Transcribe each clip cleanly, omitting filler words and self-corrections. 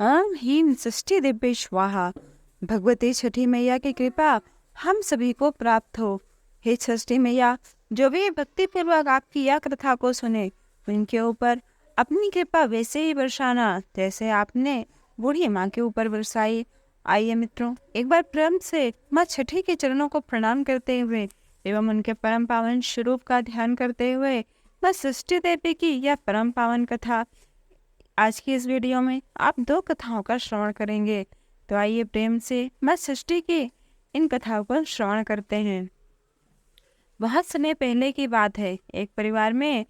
हीन षष्ठी दिव्य स्वाहा। भगवती छठी मैया की कृपा हम सभी को प्राप्त हो। हे षष्ठी मैया, जो भी भक्ति पूर्वक आपकी यह कथा को सुने, उनके ऊपर अपनी कृपा वैसे ही बरसाना जैसे आपने बूढ़ी माँ के ऊपर बरसाई। आइए मित्रों, एक बार प्रेम से माँ छठी के चरणों को प्रणाम करते हुए एवं उनके परम पावन स्वरूप का ध्यान करते हुए माँ षष्ठी देवी की यह परम पावन कथा आज की इस वीडियो में आप 2 कथाओं का श्रवण करेंगे। तो आइए प्रेम से माँ षष्ठी की इन कथाओं पर श्रवण करते हैं। बहुत समय पहले की बात है। एक परिवार में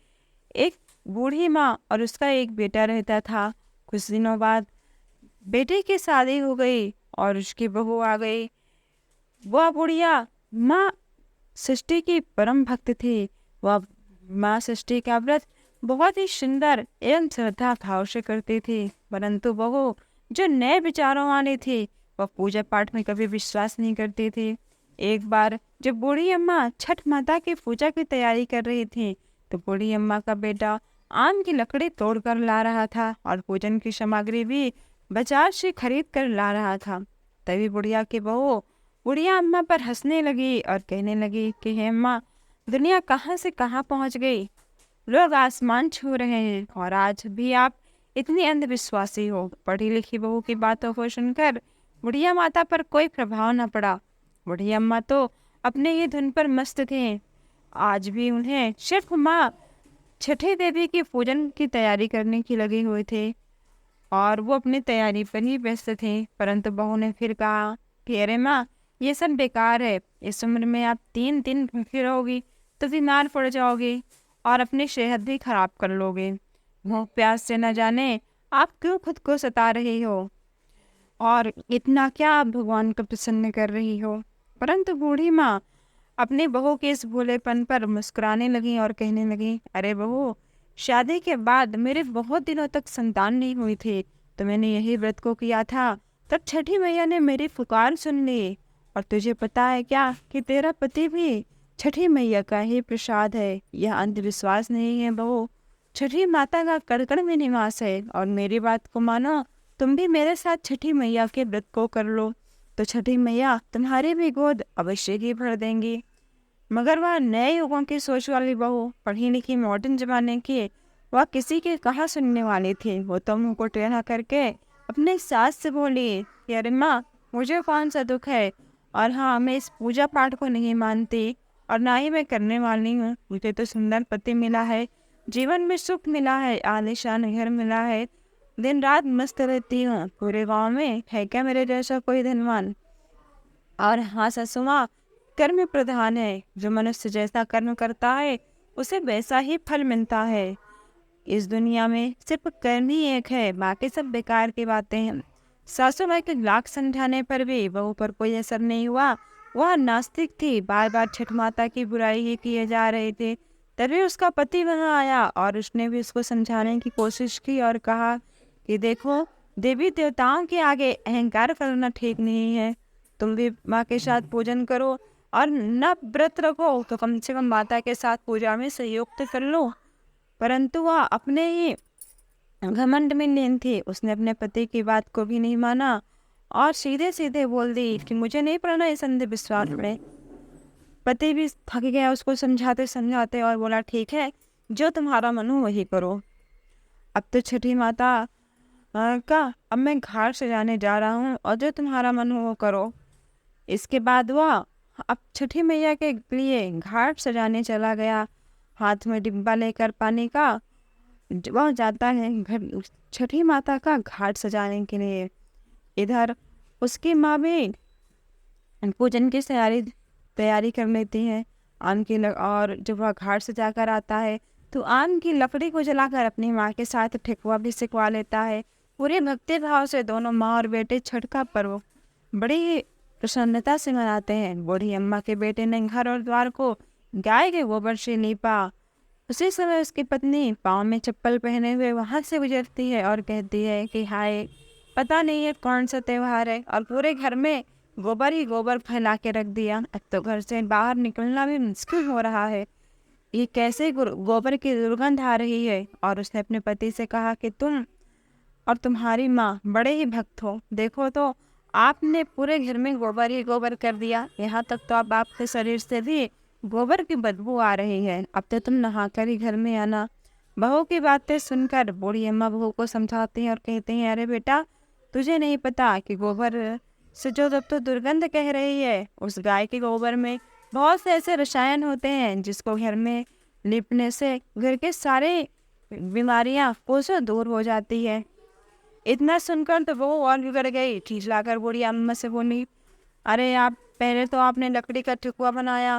एक बूढ़ी माँ और उसका एक बेटा रहता था। कुछ दिनों बाद बेटे की शादी हो गई और उसकी बहू आ गई। वह बुढ़िया माँ षष्ठी की परम भक्त थी। वह माँ षष्ठी का व्रत बहुत ही सुंदर एवं श्रद्धा भाव से करती थी, परंतु बहू जो नए विचारों वाली थी, वह पूजा पाठ में कभी विश्वास नहीं करती थी। एक बार जब बूढ़ी अम्मा छठ माता की पूजा की तैयारी कर रही थी, तो बूढ़ी अम्मा का बेटा आम की लकड़ी तोड़कर ला रहा था और पूजन की सामग्री भी बाजार से खरीद कर ला रहा था। तभी बुढ़िया की बहू बुढ़िया अम्मा पर हंसने लगी और कहने लगी कि हे अम्मा, दुनिया कहाँ से कहाँ पहुँच गई। लोग आसमान छू रहे हैं और आज भी आप इतनी अंधविश्वासी हो। पढ़ी लिखी बहू की बातों को सुनकर बुढ़िया माता पर कोई प्रभाव न पड़ा। बुढ़िया अम्मा तो अपने ही धुन पर मस्त थे। आज भी उन्हें सिर्फ माँ छठी देवी की पूजन की तैयारी करने की लगे हुए थे और वो अपनी तैयारी पर ही व्यस्त थे। परंतु बहू ने फिर कहा कि अरे माँ, ये सब बेकार है। इस उम्र में आप 3 दिन भूखी रहोगी तो बीमार पड़ जाओगी और अपनी सेहत भी खराब कर लोगे। भूख प्यास से न जाने आप क्यों खुद को सता रही हो और इतना क्या आप भगवान को प्रसन्न कर रही हो। परंतु बूढ़ी माँ अपनी बहू के इस भोलेपन पर मुस्कुराने लगी और कहने लगी, अरे बहू, शादी के बाद मेरे बहुत दिनों तक संतान नहीं हुई थी, तो मैंने यही व्रत को किया था। तब छठी मैया ने मेरी पुकार सुन ली। और तुझे पता है क्या कि तेरा पति भी छठी मैया का ही प्रसाद है। यह अंधविश्वास नहीं है बहू, छठी माता का कण कण में निवास है। और मेरी बात को मानो, तुम भी मेरे साथ छठी मैया के व्रत को कर लो, तो छठी मैया तुम्हारी भी गोद अवश्य ही भर देंगी। मगर वह नए युगों की सोच वाली बहू, पढ़ी लिखी मॉडर्न जमाने की, वह किसी के कहाँ सुनने वाली थी। वो तो मुँह को टेढ़ा करके अपने सास से बोली कि अरे माँ, मुझे कौन सा दुख है, और हाँ, मैं इस पूजा पाठ को नहीं मानती और ना ही मैं करने वाली हूँ। मुझे तो सुंदर पति मिला है, जीवन में सुख मिला है, आलीशान घर मिला है, दिन रात मस्त रहती हूँ। पूरे गांव में है क्या मेरे जैसा कोई धनवान। और हाँ ससुमा, कर्म प्रधान है। जो मनुष्य जैसा कर्म करता है उसे वैसा ही फल मिलता है। इस दुनिया में सिर्फ कर्म ही एक है, बाकी सब बेकार की बातें हैं। सासू माँ के लाख समझाने पर भी बहू पर कोई असर नहीं हुआ। वह नास्तिक थी, बार बार छठ माता की बुराई ही किए जा रहे थे। तभी उसका पति वहाँ आया और उसने भी उसको समझाने की कोशिश की और कहा कि देखो, देवी देवताओं के आगे अहंकार करना ठीक नहीं है। तुम भी माँ के साथ पूजन करो और न व्रत रखो तो कम से कम माता के साथ पूजा में सहयोग तो कर लो। परंतु वह अपने ही घमंड में लीन थी। उसने अपने पति की बात को भी नहीं माना और सीधे सीधे बोल दी कि मुझे नहीं पढ़ना इस अंधविश्वास में। पति भी थक गया उसको समझाते समझाते और बोला, ठीक है, जो तुम्हारा मन हो वही करो। अब तो छठी माता का अब मैं घाट सजाने जा रहा हूँ और जो तुम्हारा मन हो वो करो। इसके बाद वह अब छठी मैया के लिए घाट सजाने चला गया। हाथ में डिब्बा लेकर पानी का वह जाता है घर छठी माता का घाट सजाने के लिए। इधर उसकी माँ भी पूजन की तैयारी कर लेती है। आम की और जब वह घाट सजा कर आता है तो आम की लकड़ी को जलाकर अपनी माँ के साथ ठेकुआ भी सिकवा लेता है। पूरे भक्ति भाव से दोनों माँ और बेटे छठ का पर्व बड़ी ही प्रसन्नता से मनाते हैं। बूढ़ी अम्मा के बेटे ने घर और द्वार को गाय के गोबर से लीपा। उसी समय उसकी पत्नी पाँव में चप्पल पहने हुए वहां से गुजरती है और कहती है कि हाय, पता नहीं है कौन सा त्योहार है और पूरे घर में गोबर ही गोबर फैला के रख दिया। अब तो घर से बाहर निकलना भी मुश्किल हो रहा है। ये कैसे गोबर की दुर्गंध आ रही है। और उसने अपने पति से कहा कि तुम और तुम्हारी माँ बड़े ही भक्त हो। देखो तो आपने पूरे घर में गोबर ही गोबर कर दिया, यहाँ तक तो अब आपके शरीर से भी गोबर की बदबू आ रही है। अब तो तुम नहाकर ही घर में आना। बहू की बातें सुनकर बूढ़ी अम्मा बहू को समझाती हैं और कहती हैं, अरे बेटा, तुझे नहीं पता कि गोबर से जो जब तो दुर्गंध कह रही है, उस गाय के गोबर में बहुत से ऐसे रसायन होते हैं जिसको घर में लिपने से घर के सारे बीमारियां कोसों दूर हो जाती है। इतना सुनकर तो वो और बिगड़ गई। खिजलाकर बूढ़ी अम्मा से बोली, अरे आप पहले तो आपने लकड़ी का ठेकुआ बनाया,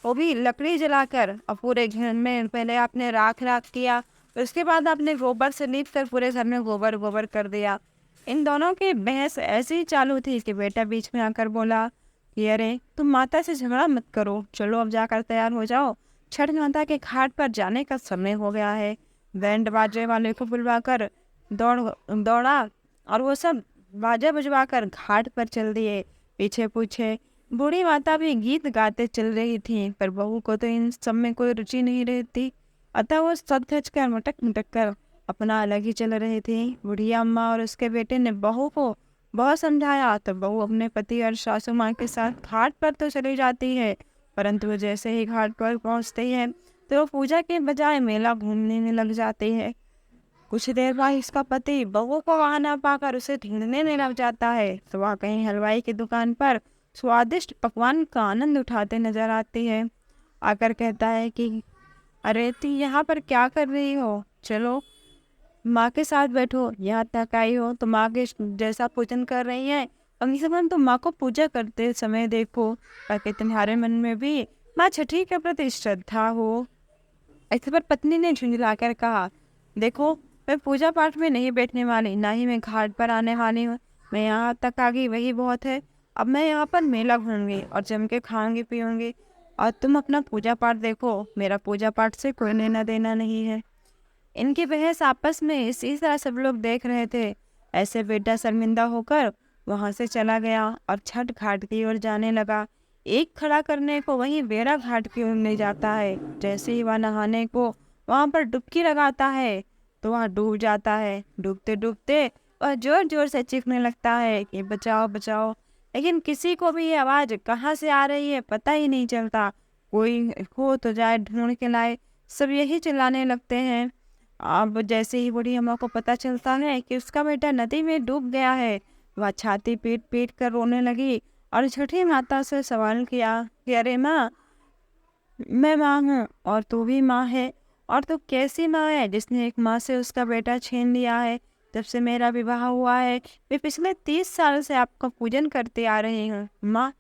वो भी लकड़ी जलाकर, और पूरे घर में पहले आपने राख राख किया, उसके बाद आपने गोबर से लीप कर पूरे घर में गोबर गोबर कर दिया। इन दोनों की बहस ऐसी ही चालू थी कि बेटा बीच में आकर बोला कि अरे तुम माता से झगड़ा मत करो, चलो अब जाकर तैयार हो जाओ, छठ माता के घाट पर जाने का समय हो गया है। बैंड बाजे वाले को बुलवाकर दौड़ा और वो सब बाजा बजवा कर घाट पर चल दिए। पीछे पूछे बूढ़ी माता भी गीत गाते चल रही थी, पर बहू को तो इन सब में कोई रुचि नहीं रहती, अतः वो सज धज कर मटक मटक कर अपना अलग ही चल रही थी। बुढ़िया अम्मा और उसके बेटे ने बहू को बहुत समझाया, तो बहू अपने पति और सासू माँ के साथ घाट पर तो चली जाती है, परंतु वो जैसे ही घाट पर पहुँचती है तो वो पूजा के बजाय मेला घूमने में लग जाती है। कुछ देर बाद इसका पति बहू को वहां ना पाकर उसे ढूंढने में लग जाता है, तो वह कहीं हलवाई की दुकान पर स्वादिष्ट पकवान का आनंद उठाते नजर आती है। आकर कहता है कि अरे तुम यहाँ पर क्या कर रही हो, चलो माँ के साथ बैठो, यहाँ तक आई हो तो माँ के जैसा पूजन कर रही है, कम से कम तुम माँ को पूजा करते समय देखो, ताकि तुम्हारे मन में भी माँ छठी के प्रति श्रद्धा हो। ऐसे पर पत्नी ने झुंझलाकर कहा, देखो मैं पूजा पाठ में नहीं बैठने वाली, ना ही मैं घाट पर आने वाली हूँ, मैं यहाँ तक आ गई वही बहुत है। अब मैं यहाँ पर मेला घूमूंगी और जम के खाऊंगी पीऊंगी, और तुम अपना पूजा पाठ देखो, मेरा पूजा पाठ से कोई लेना देना नहीं है। इनकी बहस आपस में इसी तरह सब लोग देख रहे थे। ऐसे बेटा शर्मिंदा होकर वहां से चला गया और छठ घाट की ओर जाने लगा। एक खड़ा करने को वहीं बेड़ा घाट की ओर ले जाता है। जैसे ही वह नहाने को वहां पर डुबकी लगाता है तो वह डूब जाता है। डूबते डूबते वह जोर जोर से चीखने लगता है कि बचाओ बचाओ, लेकिन किसी को भी ये आवाज कहाँ से आ रही है पता ही नहीं चलता। कोई हो तो जाए ढूंढ के लाए, सब यही चिल्लाने लगते हैं। अब जैसे ही बूढ़ी अम्मा को पता चलता है कि उसका बेटा नदी में डूब गया है, वह छाती पीट पीट कर रोने लगी और छठी माता से सवाल किया कि अरे माँ, मैं माँ हूँ और तू भी माँ है, और तू कैसी माँ है जिसने एक माँ से उसका बेटा छीन लिया है। जब से मेरा विवाह हुआ है मैं पिछले 30 साल से आपका पूजन करते आ रही हूँ। माँ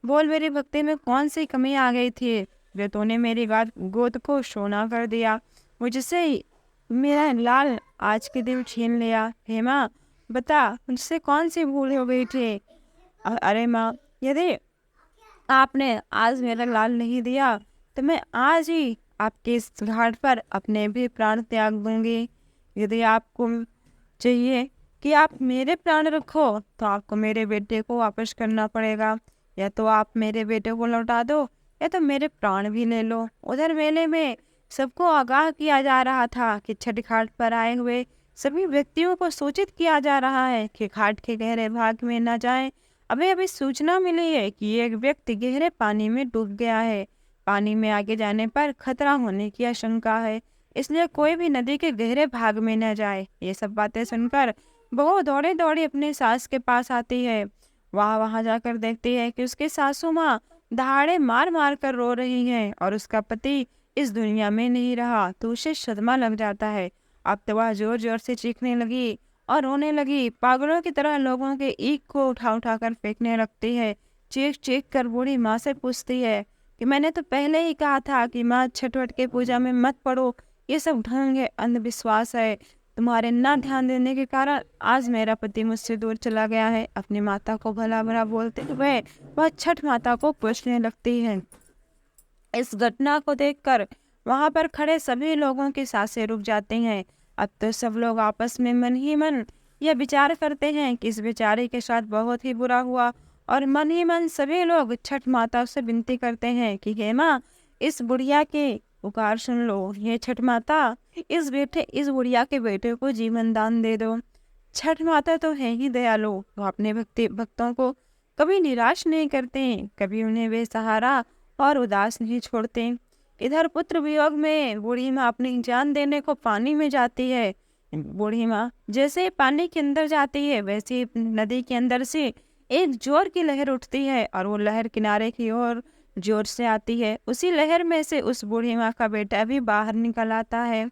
बोल, मेरी भक्ति में कौन सी कमी आ गई थी जो तूने मेरी गोद को सोना कर दिया, मुझसे मेरा लाल आज के दिन छीन लिया। हे माँ बता, मुझसे कौन सी भूल हो गई थी। अरे माँ, यदि आपने आज मेरा लाल नहीं दिया तो मैं आज ही आपके इस घाट पर अपने भी प्राण त्याग दूंगी। यदि आपको चाहिए कि आप मेरे प्राण रखो तो आपको मेरे बेटे को वापस करना पड़ेगा, या तो आप मेरे बेटे को लौटा दो या तो मेरे प्राण भी ले लो। उधर मेले में सबको आगाह किया जा रहा था कि छठ घाट पर आए हुए सभी व्यक्तियों को सूचित किया जा रहा है कि घाट के गहरे भाग में न जाएं। अभी अभी सूचना मिली है कि एक व्यक्ति गहरे पानी में डूब गया है। पानी में आगे जाने पर खतरा होने की आशंका है, इसलिए कोई भी नदी के गहरे भाग में न जाए। ये सब बातें सुनकर बहू दौड़े दौड़े अपने सास के पास आती है। वहां जाकर देखती है कि उसकी सासू माँ दहाड़े मार मार कर रो रही है और उसका पति इस दुनिया में नहीं रहा, तो उसे सदमा लग जाता है। अब तो वह जोर जोर से चीखने लगी और रोने लगी, पागलों की तरह लोगों के ईख को उठा उठा कर फेंकने लगती है। चीख चीख कर बूढ़ी माँ से पूछती है कि मैंने तो पहले ही कहा था कि माँ छठ वठ के पूजा में मत पड़ो, ये सब ढंग है, अंधविश्वास है। तुम्हारे ना ध्यान देने के कारण आज मेरा पति मुझसे दूर चला गया है। अपनी माता को भला भला बोलते हुए वह छठ माता को पूछने लगती है। इस घटना को देखकर वहां पर खड़े सभी लोगों की सांसें रुक जाती हैं। अब तो सब लोग आपस में मन ही मन यह विचार करते हैं कि इस बेचारे के साथ बहुत ही बुरा हुआ, और मन ही मन सभी लोग छठ माता से विनती करते हैं कि हे माँ, इस बुढ़िया के पुकार सुन लो। ये छठ माता, इस बुढ़िया के बेटे को जीवन दान दे दो। छठ माता तो है ही दयालु, वो अपने भक्तों को कभी निराश नहीं करते, कभी उन्हें बेसहारा और उदास नहीं छोड़ते। इधर पुत्र वियोग में बूढ़ी माँ अपनी जान देने को पानी में जाती है। बूढ़ी माँ जैसे पानी के अंदर जाती है, वैसे ही नदी के अंदर से एक जोर की लहर उठती है और वो लहर किनारे की ओर जोर से आती है। उसी लहर में से उस बूढ़ी माँ का बेटा भी बाहर निकल आता है।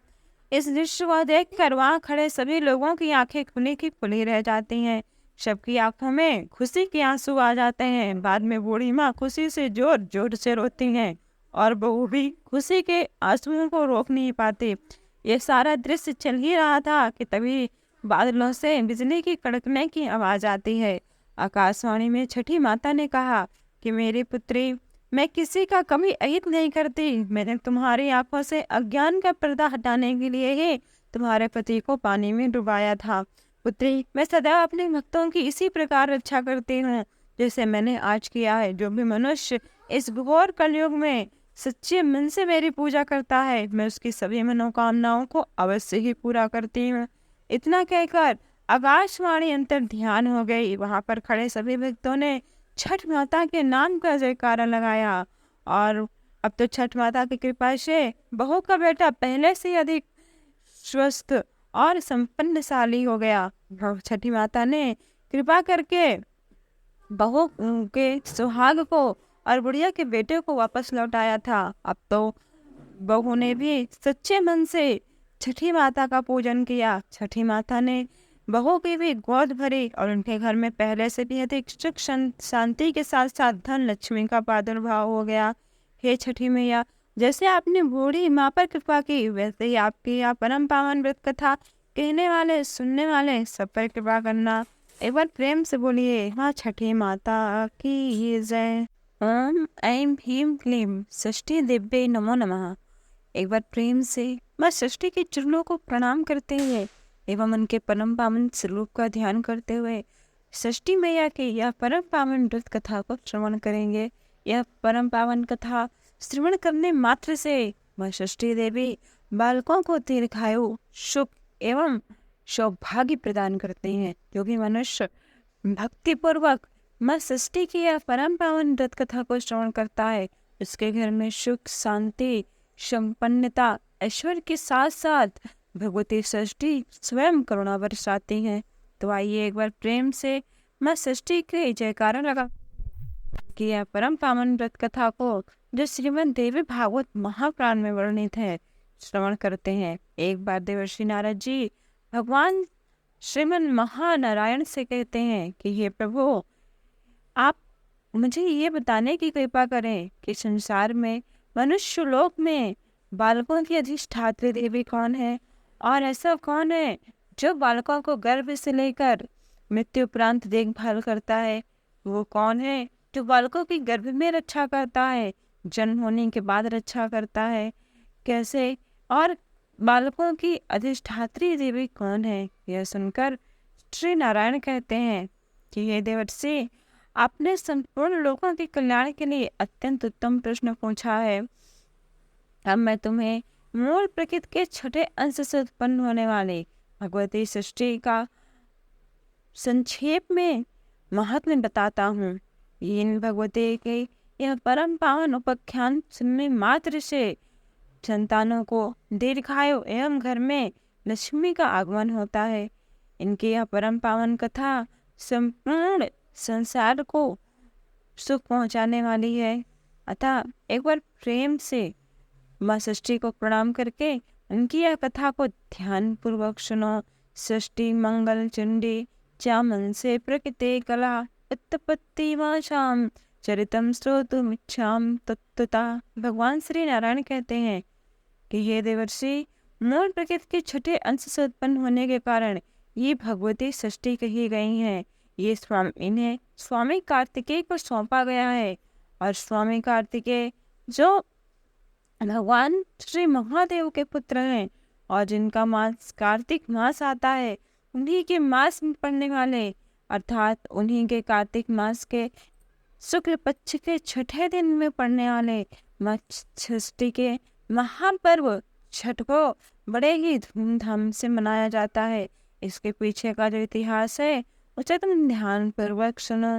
इस दृश्य को देखकर वहां खड़े सभी लोगों की आंखें खुली की खुली रह जाती हैं। सबकी आंखों में खुशी के आंसू आ जाते हैं। बाद में बूढ़ी माँ खुशी से जोर जोर से रोती हैं और बहू भी खुशी के आंसुओं को रोक नहीं पाती। ये सारा दृश्य चल ही रहा था कि तभी बादलों से बिजली की कड़कने की आवाज आती है। आकाशवाणी में छठी माता ने कहा कि मेरी पुत्री, मैं किसी का कभी अहित नहीं करती। मैंने तुम्हारी आंखों से अज्ञान का पर्दा हटाने के लिए ही तुम्हारे पति को पानी में डुबाया था। पुत्री, मैं सदैव अपने भक्तों की इसी प्रकार रक्षा करती हूँ जैसे मैंने आज किया है। जो भी मनुष्य इस घोर कलयुग में सच्चे मन से मेरी पूजा करता है, मैं उसकी सभी मनोकामनाओं को अवश्य ही पूरा करती हूँ। इतना कहकर आकाशवाणी अंतर ध्यान हो गई। वहां पर खड़े सभी भक्तों ने छठ माता के नाम का जयकारा लगाया और अब तो छठ माता की कृपा से बहू का बेटा पहले से अधिक स्वस्थ और संपन्नशाली हो गया। छठी माता ने कृपा करके बहू के सुहाग को और बुढ़िया के बेटे को वापस लौटाया था। अब तो बहू ने भी सच्चे मन से छठी माता का पूजन किया। छठी माता ने बहू की भी गोद भरी और उनके घर में पहले से भी अधिक सुख शांति के साथ साथ धन लक्ष्मी का प्रादुर्भाव हो गया। हे छठी मैया, जैसे आपने बूढ़ी माँ पर कृपा की, वैसे ही आपकी यह परम पावन व्रत कथा कहने वाले सुनने वाले सब पर कृपा करना। एक बार प्रेम से बोलिए, हाँ छठी माता की जय। ओम ऐं ह्रीं क्लीं षष्ठी दिव्ये नमो नमः। एक बार प्रेम से माँ षष्ठी के चरणों को प्रणाम करते हुए एवं उनके परम पावन स्वरूप का ध्यान करते हुए षष्ठी मैया की यह परम पावन व्रत कथा को श्रवण करेंगे। यह परम पावन कथा श्रवण करने मात्र से माँ षष्ठी देवी बालकों को दीर्घायु, सुख एवं सौभाग्य प्रदान करते हैं। क्योंकि मनुष्य भक्तिपूर्वक माँ षष्ठी की यह परम पावन व्रत कथा को श्रवण करता है, उसके घर में सुख, शांति, संपन्नता, ऐश्वर्य के साथ साथ भगवती षष्ठी स्वयं करुणा बरसाती हैं। तो आइए एक बार प्रेम से माँ षष्ठी के जयकारा लगा कि यह परम पावन व्रत कथा को जो श्रीमद् देवी भागवत महापुराण में वर्णित है श्रवण करते हैं। एक बार देवर्षि नारद जी भगवान श्रीमन महानारायण से कहते हैं कि हे प्रभु, आप मुझे ये बताने की कृपा करें कि संसार में मनुष्य लोक में बालकों की अधिष्ठात्री देवी कौन है और ऐसा कौन है जो बालकों को गर्भ से लेकर मृत्यु उपरांत देखभाल करता है। वो कौन है जो बालकों की गर्भ में रक्षा करता है, जन्म होने के बाद रक्षा करता है, कैसे, और बालकों की अधिष्ठात्री देवी कौन है। यह सुनकर श्री नारायण कहते हैं कि ये देवर्षि, आपने संपूर्ण लोगों के कल्याण के लिए अत्यंत उत्तम प्रश्न पूछा है। अब मैं तुम्हें मूल प्रकृति के छठे अंश से उत्पन्न होने वाले भगवती सृष्टि का संक्षेप में महत्व बताता हूँ। इन भगवती के यह परम पावन उपाख्यान सुनने मात्र से संतानों को दीर्घायु एवं घर में लक्ष्मी का आगमन होता है। इनकी यह परम पावन कथा संपूर्ण संसार को सुख पहुंचाने वाली है। अतः एक बार प्रेम से माँ षष्ठी को प्रणाम करके उनकी यह कथा को ध्यान पूर्वक सुनो। षष्ठी मंगल चंडी चामन से प्रकृति कला उत्पत्ति वाशाम चरितम श्रोतुमिच्छाम तत्वता। भगवान श्री नारायण कहते हैं कि ये देवर्षि, मूल प्रकृति के छठे अंश से उत्पन्न होने के कारण ये भगवती षष्ठी कही गई है। ये इन्हें स्वामी कार्तिकेय को सौंपा गया है और स्वामी कार्तिकेय जो भगवान श्री महादेव के पुत्र हैं और जिनका मास कार्तिक मास आता है, उन्हीं के मास में पड़ने वाले अर्थात उन्हीं के कार्तिक मास के शुक्ल पक्ष के छठे दिन में पड़ने वाले षष्ठी के महापर्व छठ को बड़े ही धूमधाम से मनाया जाता है। इसके पीछे का जो इतिहास है उसे तुम ध्यान पूर्वक सुनो।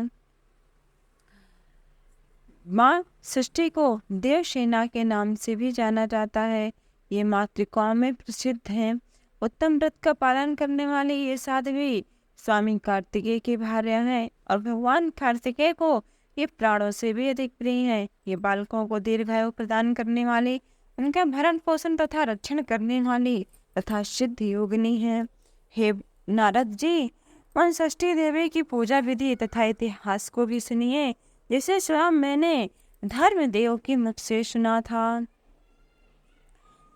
माँ सृष्टि को देवसेना के नाम से भी जाना जाता है। ये मातृकाओं में प्रसिद्ध है। उत्तम व्रत का पालन करने वाली ये साध्वी स्वामी कार्तिकेय की भार्या है और भगवान कार्तिकेय को ये प्राणों से भी अधिक प्रिय है। ये बालकों को दीर्घायु प्रदान करने वाली, उनका भरण पोषण तथा रक्षण करने वाली तथा सिद्ध योगिनी है। हे नारद जी, उन षष्ठी देवी की पूजा विधि तथा इतिहास को भी सुनिए, जिसे स्वयं मैंने धर्मदेव के मुख से सुना था।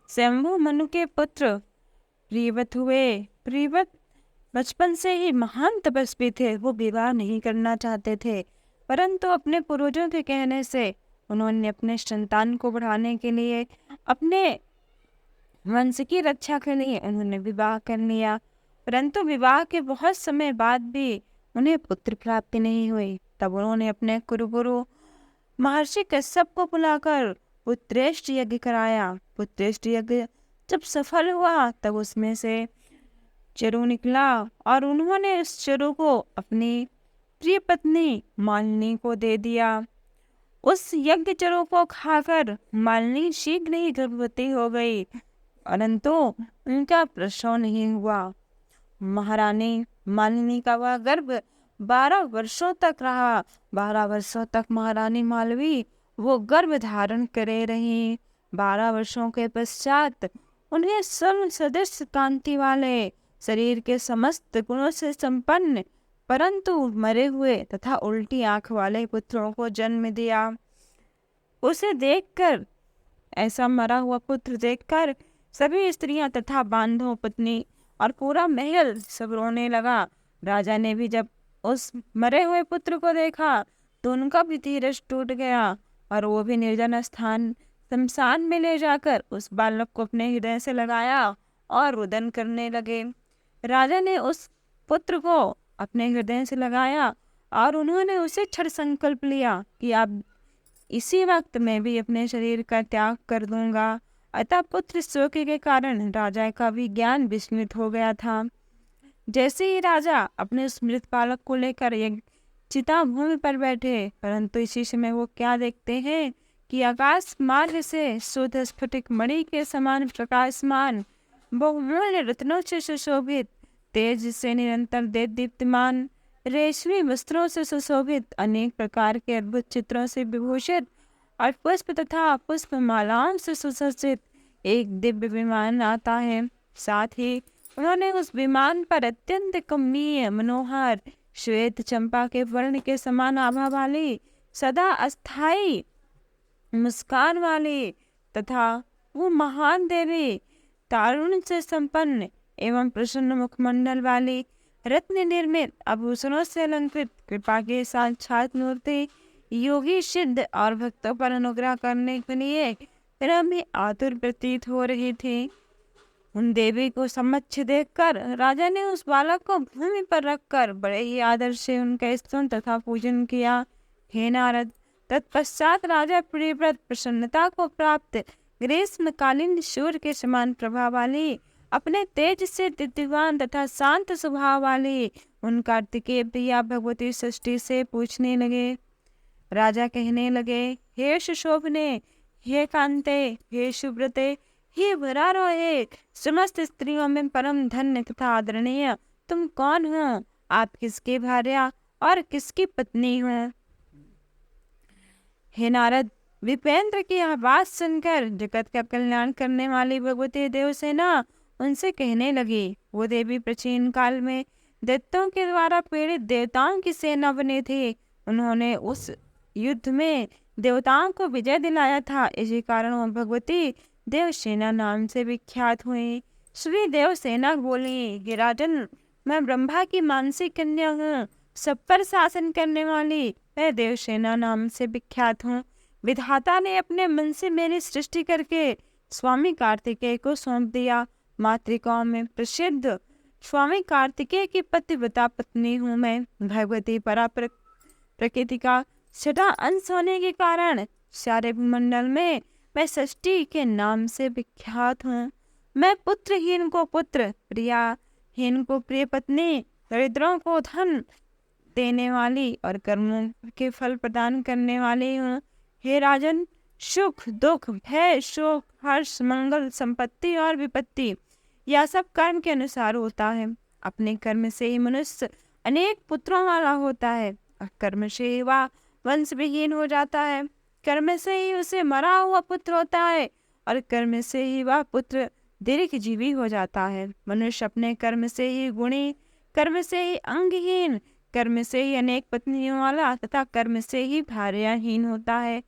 शंभु मनु के पुत्र प्रियव्रत हुए। प्रियव्रत बचपन से ही महान तपस्वी थे। वो विवाह नहीं करना चाहते थे, परंतु अपने पूर्वजों के कहने से उन्होंने अपने संतान को बढ़ाने के लिए, अपने वंश की रक्षा के लिए उन्होंने विवाह कर लिया। परंतु विवाह के बहुत समय बाद भी उन्हें पुत्र प्राप्ति नहीं हुई। तब उन्होंने अपने कुलगुरु महर्षि कश्यप को बुलाकर पुत्रेष्ट यज्ञ कराया। पुत्रेष्ट यज्ञ जब सफल हुआ तब उसमें से चरु निकला और उन्होंने इस चरु को अपनी प्रिय पत्नी मालिनी को दे दिया। उस यज्ञ चरु को खाकर मालिनी शीघ्र ही गर्भवती हो गई, परंतु उनका प्रसव नहीं हुआ। महारानी मालिनी का वह गर्भ 12 वर्षों तक रहा। 12 वर्षों तक महारानी मालवी वो गर्भ धारण करे रही। 12 वर्षों के पश्चात उन्हें सर्व सदृश कांति वाले शरीर के समस्त गुणों से संपन्न, परंतु मरे हुए तथा उल्टी आंख वाले पुत्रों को जन्म दिया। उसे देखकर, ऐसा मरा हुआ पुत्र देखकर सभी स्त्रियां तथा बांधव पत्नी और पूरा महल सब रोने लगा। राजा ने भी जब उस मरे हुए पुत्र को देखा तो उनका भी धीरज टूट गया और वो भी निर्जन स्थान शमशान में ले जाकर उस बालक को अपने हृदय से लगाया और रुदन करने लगे। राजा ने उस पुत्र को अपने हृदय से लगाया और उन्होंने उसे छठ संकल्प लिया कि अब इसी वक्त मैं भी अपने शरीर का त्याग कर दूंगा। अतः पुत्र शोक के कारण राजा का भी ज्ञान विस्मृत हो गया था। जैसे ही राजा अपने उस मृत बालक को लेकर एक चिता भूमि पर बैठे, परंतु इसी समय वो क्या देखते हैं कि आकाश मार्ग से शुद्ध स्फटिक मणि के समान प्रकाशमान, बहुमूल्य रत्नों से सुशोभित, तेज से निरंतर दीप्तिमान, रेशमी वस्त्रों से सुशोभित, अनेक प्रकार के अद्भुत चित्रों से विभूषित और पुष्प तथा पुष्प मालाओं से सुसज्जित एक दिव्य विमान आता है। साथ ही उन्होंने उस विमान पर अत्यंत कमनीय, मनोहर, श्वेत चंपा के वर्ण के समान आभा वाली, सदा अस्थाई मुस्कान वाली तथा वो महान देवी, तारुण्य से संपन्न एवं प्रसन्न मुखमंडल वाली, रत्न निर्मित आभूषणों से अलंकृत, कृपा के साक्षात मूर्ति, योगी सिद्ध और भक्तों पर अनुग्रह करने के लिए तरह में आतुर प्रतीत हो रही थी। उन देवी को समक्ष देखकर राजा ने उस बालक को भूमि पर रखकर बड़े ही आदर से उनका स्तुति तथा पूजन किया। हे नारद, तत्पश्चात राजा प्रियव्रत प्रसन्नता को प्राप्त ग्रीष्मकालीन सूर्य के समान प्रभाव वाली, अपने तेज से दिव्यमान तथा शांत स्वभाव वाली उन कार्तिकेय प्रिया भगवती षष्ठी से पूछने लगे। राजा कहने लगे, हे सुशोभने, हे कांते, हे सुब्रते, हे वरारोहे, समस्त स्त्रियों में परम धन्य तथा आदरणीय तुम कौन हो? आप किसकी भार्या और किसकी पत्नी हो? हे नारद, विपेंद्र की आवाज सुनकर जगत का कल्याण करने वाली भगवती देवसेना उनसे कहने लगी। वो देवी प्राचीन काल में दैत्यों के द्वारा पीड़ित देवताओं की सेना बनी थी। उन्होंने उस युद्ध में देवताओं को विजय दिलाया था। इसी कारण वो भगवती देवसेना नाम से विख्यात हुई। श्री देवसेना बोली, गिराजन, मैं ब्रह्मा की मानसी कन्या हूँ, सब पर शासन करने वाली मैं देवसेना नाम से विख्यात हूँ। विधाता ने अपने मन से मेरी सृष्टि करके स्वामी कार्तिकेय को सौंप दिया। मातृकाओं में प्रसिद्ध स्वामी कार्तिकेय की पतिव्रता पत्नी हूँ मैं। भगवती परा प्रकृति का छठा अंश होने के कारण सारे भूमंडल में मैं षष्ठी के नाम से विख्यात हूँ। मैं पुत्रहीन को पुत्र, प्रिया हीन को प्रिय पत्नी, दरिद्रों को धन देने वाली और कर्मों के फल प्रदान करने वाली हूँ। हे राजन, सुख दुख भय शोक हर्ष मंगल संपत्ति और विपत्ति यह सब कर्म के अनुसार होता है। अपने कर्म से ही मनुष्य अनेक पुत्रों वाला होता है और कर्म से ही वह वंश विहीन हो जाता है। कर्म से ही उसे मरा हुआ पुत्र होता है और कर्म से ही वह पुत्र दीर्घजीवी हो जाता है। मनुष्य अपने कर्म से ही गुणी, कर्म से ही अंगहीन, कर्म से ही अनेक पत्नियों वाला तथा कर्म से ही भार्याहीन होता है।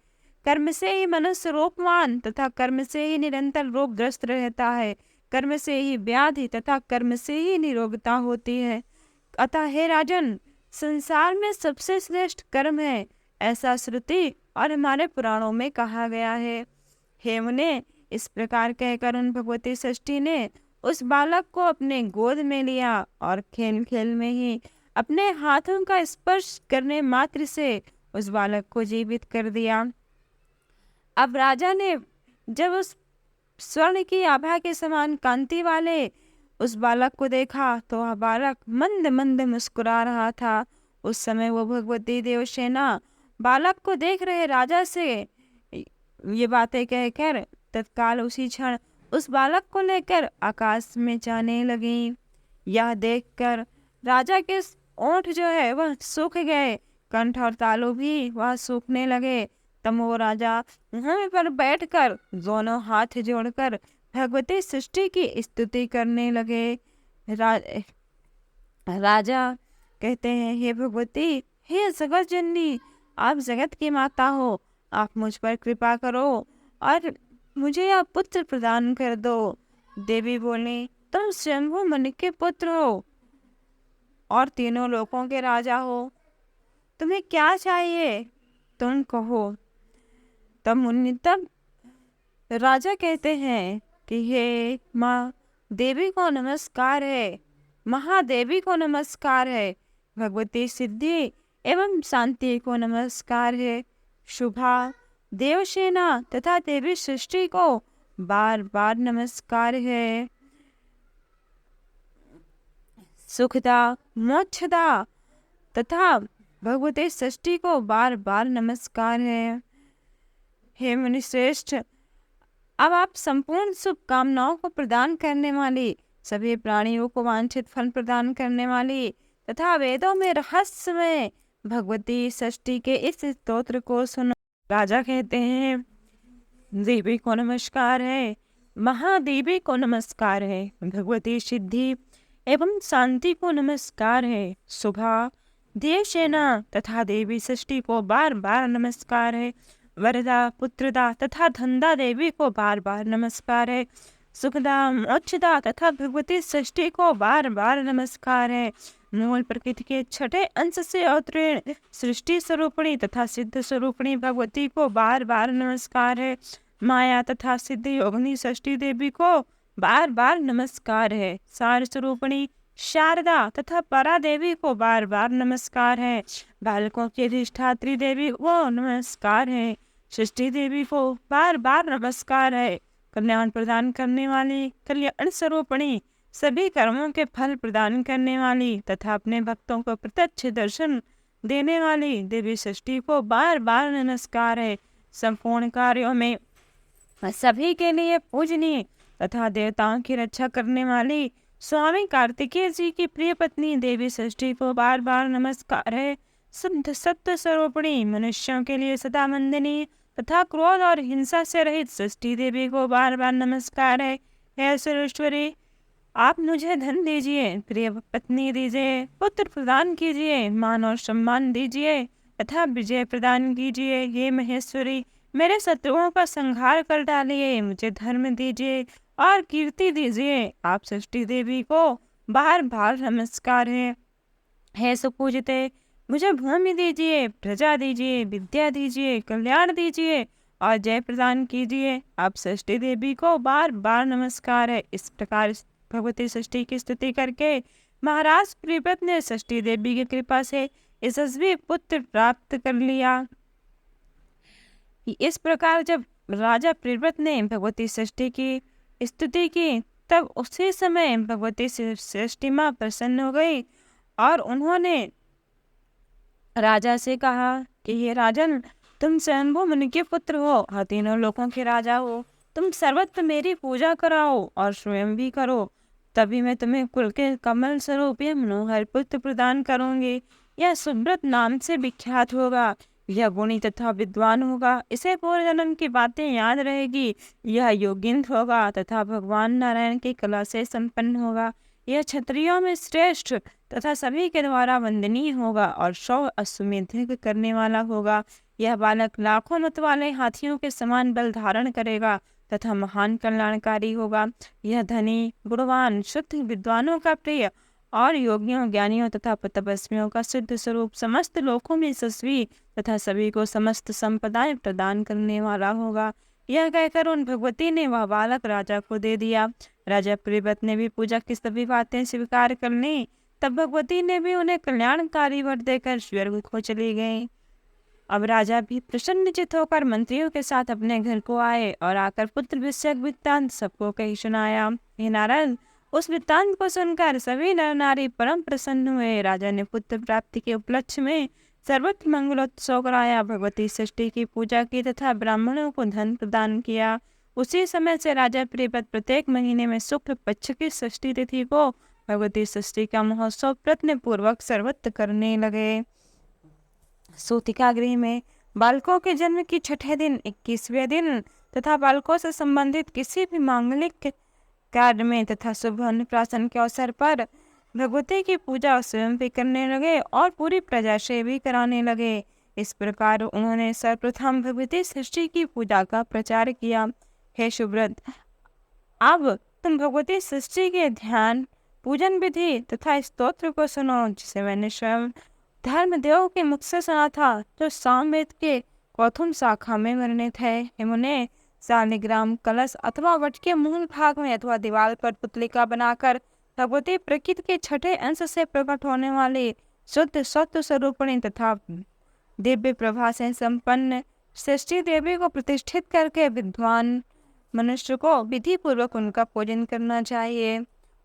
कर्म से ही मनुष्य रोगवान तथा कर्म से ही निरंतर रोगग्रस्त रहता है। कर्म से ही व्याधि तथा कर्म से ही निरोगता होती है। अतः हे राजन, संसार में सबसे श्रेष्ठ कर्म है, ऐसा श्रुति और हमारे पुराणों में कहा गया है। हे मुने, इस प्रकार कहकर उन भगवती षष्ठी ने उस बालक को अपने गोद में लिया और खेल खेल में ही अपने हाथों का स्पर्श करने मात्र से उस बालक को जीवित कर दिया। अब राजा ने जब उस स्वर्ण की आभा के समान कांति वाले उस बालक को देखा तो वह बालक मंद मंद मुस्कुरा रहा था। उस समय वो भगवती देवसेना बालक को देख रहे राजा से ये बातें कहकर तत्काल उसी क्षण उस बालक को लेकर आकाश में जाने लगी। यह देखकर राजा के ओंठ जो है वह सूख गए, कंठ और तालु भी वह सूखने लगे। तब वो राजा भूमि पर बैठकर दोनों हाथ जोड़कर भगवती सृष्टि की स्तुति करने लगे। राजा कहते हैं, हे भगवती, हे जगत जननी, आप जगत की माता हो, आप मुझ पर कृपा करो और मुझे आप पुत्र प्रदान कर दो। देवी बोली, तुम स्वयंभू मनु के पुत्र हो और तीनों लोकों के राजा हो, तुम्हें क्या चाहिए तुम कहो। तब राजा कहते हैं कि हे माँ देवी को नमस्कार है, महादेवी को नमस्कार है, भगवती सिद्धि एवं शांति को नमस्कार है, शुभा देवसेना तथा देवी सृष्टि को बार बार नमस्कार है, सुखदा मोक्षदा तथा भगवती सृष्टि को बार बार नमस्कार है। हे मुनिश्रेष्ठ, अब आप संपूर्ण शुभकामनाओं को प्रदान करने वाली, सभी प्राणियों को वांछित फल प्रदान करने वाली तथा वेदों में रहस्यमय भगवती सृष्टि के इस स्तोत्र को सुनो। राजा कहते हैं, देवी को नमस्कार है, महादेवी को नमस्कार है, भगवती सिद्धि एवं शांति को नमस्कार है, सुभा देवसेना तथा देवी सृष्टि को बार बार नमस्कार है, वरदा पुत्रदा तथा धनदा देवी को बार बार नमस्कार है, सुखदा मोक्षदा तथा भगवती सृष्टि को बार बार नमस्कार है, मूल प्रकृति के छठे अंश से अवतीर्ण सृष्टि स्वरूपणी तथा सिद्ध स्वरूपणी भगवती को बार बार नमस्कार है, माया तथा सिद्ध योगिनी सृष्टि देवी को बार बार नमस्कार है, सार स्वरूपणी शारदा तथा परा देवी को बार बार नमस्कार है, बालकों की अधिष्ठात्री देवी को नमस्कार है, सृष्टि देवी को बार बार नमस्कार है, कल्याण प्रदान करने वाली कल्याण स्वरूपणी सभी कर्मों के फल प्रदान करने वाली तथा अपने भक्तों को प्रत्यक्ष दर्शन देने वाली देवी सृष्टि को बार बार नमस्कार है, संपूर्ण कार्यों में सभी के लिए पूजनीय तथा देवताओं की रक्षा करने वाली स्वामी कार्तिकेय जी की प्रिय पत्नी देवी सृष्टि को बार बार नमस्कार है, शुद्ध सत्य स्वरूपणी मनुष्यों के लिए सदा वंदनीय तथा क्रोध और हिंसा से रहित सृष्टि देवी को बार बार नमस्कार है। हे सुरेश्वरी, आप मुझे धन दीजिए, प्रिय पत्नी दीजिए, पुत्र प्रदान कीजिए, मान और सम्मान दीजिए तथा विजय प्रदान कीजिए। हे महेश्वरी, मेरे शत्रुओं का संहार कर डालिए, मुझे धर्म दीजिए और कीर्ति दीजिए। आप सृष्टि देवी को बार बार नमस्कार है। हे सुपूजिते, मुझे भूमि दीजिए, प्रजा दीजिए, विद्या दीजिए, कल्याण दीजिए और जय प्रदान कीजिए। आप सृष्टि देवी को बार बार नमस्कार है। इस प्रकार भगवती सृष्टि की स्तुति करके महाराज प्रियव्रत ने सृष्टि देवी की कृपा से यशस्वी पुत्र प्राप्त कर लिया। इस प्रकार जब राजा प्रियव्रत ने भगवती सृष्टि की स्तुति की तब उसी समय भगवती सृष्टि माँ प्रसन्न हो गई और उन्होंने राजा से कहा कि ये राजन, तुम स्वयंभू मुनि के पुत्र हो और तीनों लोकों के राजा हो, तुम सर्वत्र मेरी पूजा कराओ और स्वयं भी करो, तभी मैं तुम्हें कुल के कमल स्वरूप यह मनोहर पुत्र प्रदान करूंगी। यह सुब्रत नाम से विख्यात होगा, यह गुणी तथा विद्वान होगा, इसे पूर्व जन्म की बातें याद रहेगी, यह योगिंद्र होगा तथा भगवान नारायण की कला से संपन्न होगा, यह क्षत्रियों में श्रेष्ठ तथा सभी के द्वारा वंदनीय होगा और 100 अश्वमेध करने वाला होगा। यह बालक लाखों मत वाले हाथियों के समान बल धारण करेगा तथा महान कल्याणकारी होगा। यह धनी, गुणवान, शुद्ध, विद्वानों का प्रिय और योगियों, ज्ञानियों तथा तपस्वियों का सिद्ध स्वरूप, समस्त लोकों में यशस्वी तथा सभी को समस्त संपदाएं प्रदान करने वाला होगा। यह कहकर उन भगवती ने वह बालक राजा को दे दिया। राजा प्रियव्रत ने भी पूजा की सभी बातें स्वीकार कर ली। तब भगवती ने भी उन्हें कल्याणकारी वर देकर स्वर्ग को चली गई। अब राजा भी प्रसन्नचित होकर मंत्रियों के साथ अपने घर को आए और आकर पुत्र विषयक वृत्तांत सबको कही सुनाया। हे नारद, उस वृत्तांत को सुनकर सभी नर नारी परम प्रसन्न हुए। राजा ने पुत्र प्राप्ति के उपलक्ष्य में सर्वत्र मंगलोत्सव कराया, भगवती सृष्टि की पूजा की तथा ब्राह्मणों को धन प्रदान किया। उसी समय से राजा प्रियव्रत प्रत्येक महीने में शुक्ल पक्ष की षष्ठी तिथि को भगवती सृष्टि का महोत्सव प्रत्न पूर्वक सर्वत्र करने लगे। सूतिका गृह में बालकों के जन्म की छठे दिन, 21वें दिन तथा बालकों से संबंधित किसी भी मांगलिक कार्य में तथा शुभ अन्नप्राशन के अवसर पर भगवती की पूजा स्वयं भी करने लगे और पूरी प्रजा से भी कराने लगे। इस प्रकार उन्होंने सर्वप्रथम भगवती सृष्टि की पूजा का प्रचार किया। हे सुब्रत, अब तुम भगवती सृष्टि के ध्यान, पूजन विधि तथा स्तोत्र को सुनो, जिसे मैंने स्वयं धर्मदेव के मुख से सुना था, जो सामवेद के कौथुम शाखा में वर्णित है। हे मुने, शालिग्राम कलश अथवा वट के मूल भाग में अथवा दीवार पर पुतलिका बनाकर भगवती प्रकृति के छठे अंश से प्रकट होने वाली शुद्ध सत्व स्वरूपिणी तथा दिव्य प्रभा से संपन्न सृष्टि देवी को प्रतिष्ठित करके विद्वान मनुष्य को विधि पूर्वक उनका पूजन करना चाहिए।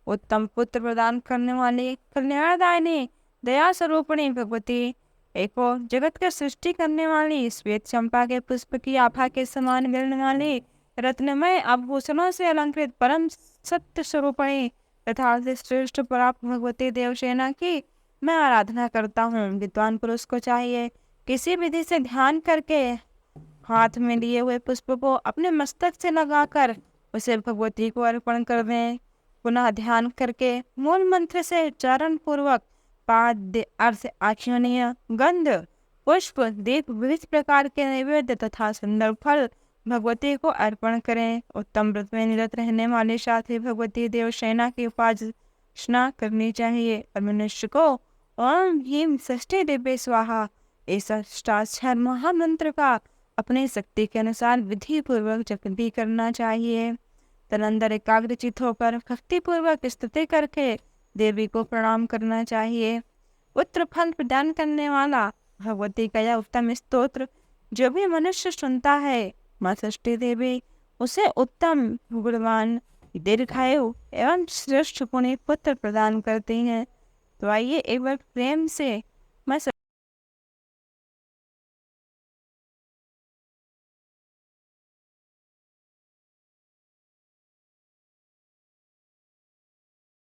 उत्तम पुत्र प्रदान करने वाली कल्याणदायिनी दया स्वरूपिणी भगवती एको जगत का सृष्टि करने वाली, श्वेत चंपा के पुष्प की आभा के समान गिरने वाली, रत्नमय आभूषणों से अलंकृत परम सत्य स्वरूपिणी तथा श्रेष्ठ प्राप्त भगवती देवसेना की मैं आराधना करता हूँ। विद्वान पुरुष को चाहिए किसी विधि से ध्यान करके हाथ में लिए हुए पुष्प को अपने मस्तक से लगाकर उसे भगवती को अर्पण कर दें। पुनः ध्यान करके मूल मंत्र से चरण पूर्वक पाद्य, अर्थ, आचरणीय, गंध, पुष्प, दीप, विविध प्रकार के नैवेद्य तथा सुंदर फल भगवती को अर्पण करें। उत्तम व्रत में निरत रहने वाले साथी भगवती देवसेना की उपासना करनी चाहिए और मनुष्य को ओम ह्रीं षष्ठी दिव्य स्वाहा इस अष्टाक्षर महामंत्र का अपनी शक्ति के अनुसार विधि पूर्वक जप भी करना चाहिए। तदनंतर एकाग्रचित होकर भक्ति पूर्वक स्तुति करके देवी को प्रणाम करना चाहिए। उत्तर फल प्रदान करने वाला भगवती का यह उत्तम स्तोत्र जो भी मनुष्य सुनता है, माँ षष्ठी देवी उसे उत्तम, गुणवान, दीर्घायु एवं श्रेष्ठ पुण्य पुत्र प्रदान करती हैं। तो आइए एक बार प्रेम से